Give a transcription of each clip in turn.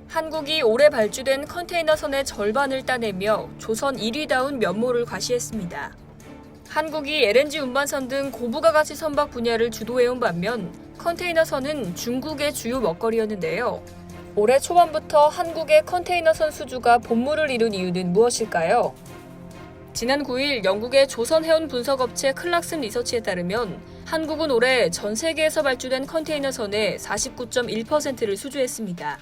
한국이 올해 발주된 컨테이너선의 절반을 따내며 조선 1위다운 면모를 과시했습니다. 한국이 LNG 운반선 등 고부가가치 선박 분야를 주도해온 반면 컨테이너선은 중국의 주요 먹거리였는데요. 올해 초반부터 한국의 컨테이너선 수주가 본물을 이룬 이유는 무엇일까요? 지난 9일 영국의 조선해운 분석업체 클락슨 리서치에 따르면 한국은 올해 전 세계에서 발주된 컨테이너선의 49.1%를 수주했습니다.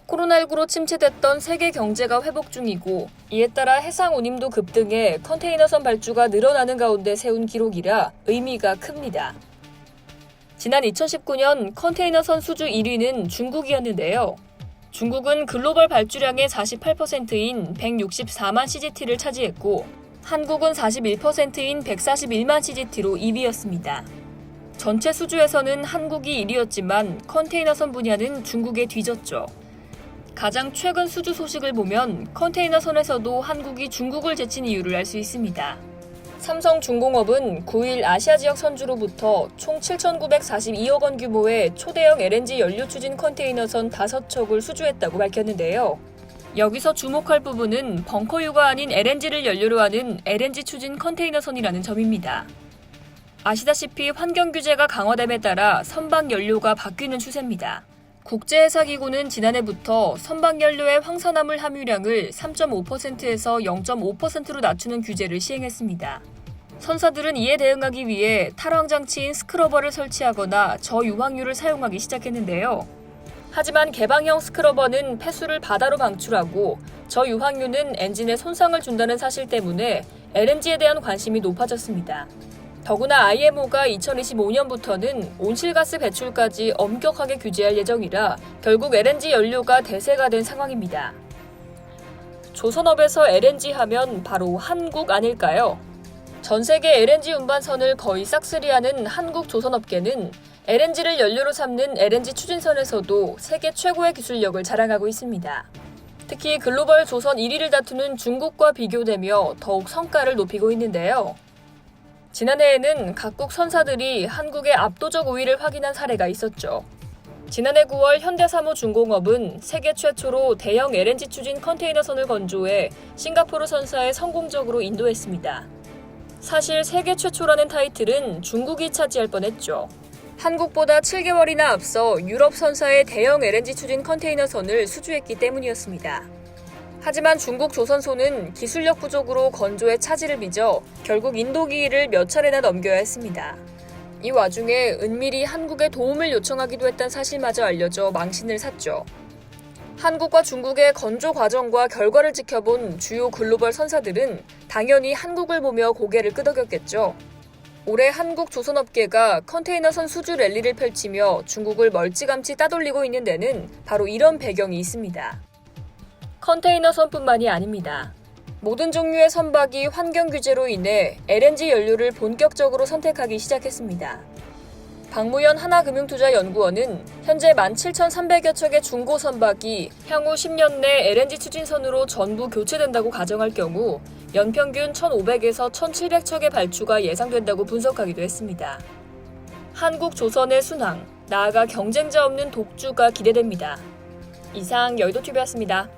코로나19로 침체됐던 세계 경제가 회복 중이고 이에 따라 해상 운임도 급등해 컨테이너선 발주가 늘어나는 가운데 세운 기록이라 의미가 큽니다. 지난 2019년 컨테이너선 수주 1위는 중국이었는데요. 중국은 글로벌 발주량의 48%인 164만 CGT를 차지했고 한국은 41%인 141만 CGT로 2위였습니다. 전체 수주에서는 한국이 1위였지만 컨테이너선 분야는 중국에 뒤졌죠. 가장 최근 수주 소식을 보면 컨테이너선에서도 한국이 중국을 제친 이유를 알 수 있습니다. 삼성중공업은 9일 아시아 지역 선주로부터 총 7,942억 원 규모의 초대형 LNG 연료 추진 컨테이너선 5척을 수주했다고 밝혔는데요. 여기서 주목할 부분은 벙커유가 아닌 LNG를 연료로 하는 LNG 추진 컨테이너선이라는 점입니다. 아시다시피 환경 규제가 강화됨에 따라 선박 연료가 바뀌는 추세입니다. 국제해사기구는 지난해부터 선박연료의 황산화물 함유량을 3.5%에서 0.5%로 낮추는 규제를 시행했습니다. 선사들은 이에 대응하기 위해 탈황장치인 스크러버를 설치하거나 저유황유를 사용하기 시작했는데요. 하지만 개방형 스크러버는 폐수를 바다로 방출하고 저유황유는 엔진에 손상을 준다는 사실 때문에 LNG에 대한 관심이 높아졌습니다. 더구나 IMO가 2025년부터는 온실가스 배출까지 엄격하게 규제할 예정이라 결국 LNG 연료가 대세가 된 상황입니다. 조선업에서 LNG 하면 바로 한국 아닐까요? 전 세계 LNG 운반선을 거의 싹쓸이하는 한국 조선업계는 LNG를 연료로 삼는 LNG 추진선에서도 세계 최고의 기술력을 자랑하고 있습니다. 특히 글로벌 조선 1위를 다투는 중국과 비교되며 더욱 성과를 높이고 있는데요. 지난해에는 각국 선사들이 한국의 압도적 우위를 확인한 사례가 있었죠. 지난해 9월 현대사무중공업은 세계 최초로 대형 LNG 추진 컨테이너선을 건조해 싱가포르 선사에 성공적으로 인도했습니다. 사실 세계 최초라는 타이틀은 중국이 차지할 뻔했죠. 한국보다 7개월이나 앞서 유럽 선사의 대형 LNG 추진 컨테이너선을 수주했기 때문이었습니다. 하지만 중국 조선소는 기술력 부족으로 건조에 차질을 빚어 결국 인도기일을 몇 차례나 넘겨야 했습니다. 이 와중에 은밀히 한국에 도움을 요청하기도 했다는 사실마저 알려져 망신을 샀죠. 한국과 중국의 건조 과정과 결과를 지켜본 주요 글로벌 선사들은 당연히 한국을 보며 고개를 끄덕였겠죠. 올해 한국 조선업계가 컨테이너선 수주 랠리를 펼치며 중국을 멀찌감치 따돌리고 있는 데는 바로 이런 배경이 있습니다. 컨테이너선뿐만이 아닙니다. 모든 종류의 선박이 환경 규제로 인해 LNG 연료를 본격적으로 선택하기 시작했습니다. 박무현 하나금융투자연구원은 현재 17,300여 척의 중고 선박이 향후 10년 내 LNG 추진선으로 전부 교체된다고 가정할 경우 연평균 1,500에서 1,700척의 발주가 예상된다고 분석하기도 했습니다. 한국 조선의 순항, 나아가 경쟁자 없는 독주가 기대됩니다. 이상 여의도TV였습니다.